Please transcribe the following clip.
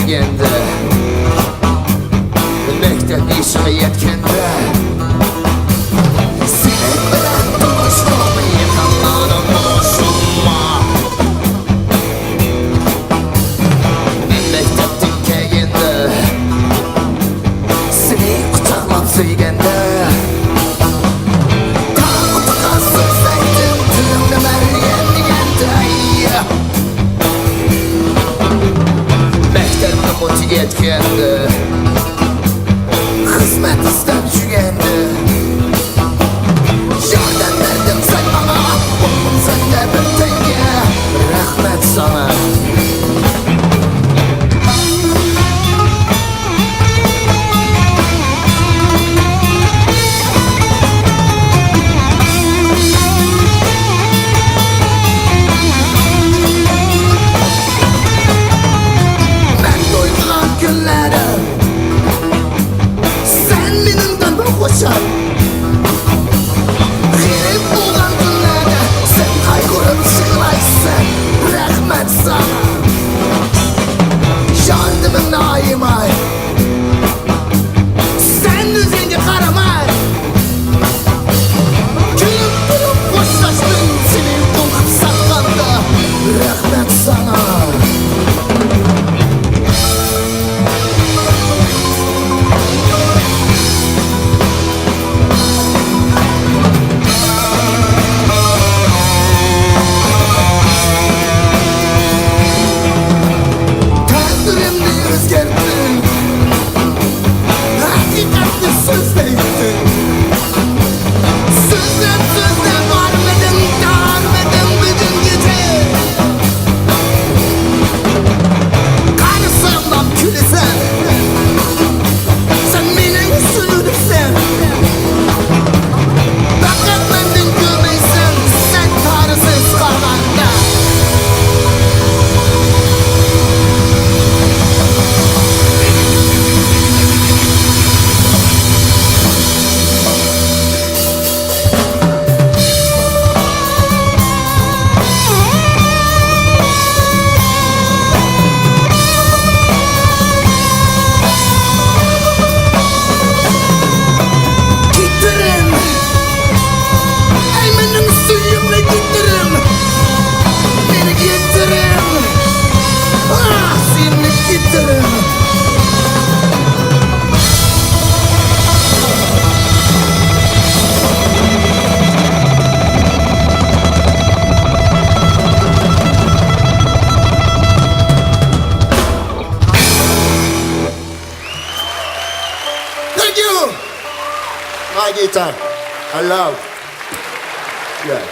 kelgende, mektep ishga yetganda seni bilan tanishdim, yaqinlarim boshimma. Mektepdan kelganda seni quchoqlab suyganda yetganda xizmat istab yurganda yordam berdim sen bana, bo'ldim senda bir tanga. Rahmat sana. G'erib bo'lgan kunlarda sen qayg'urib yig'laysan. Rahmat sana. Yordaming doimay, sen o'zingga qaramay. Kulib turib qo'shlashding seni to'qib saqlanda. Rahmat sana. My guitar, I love. Yeah.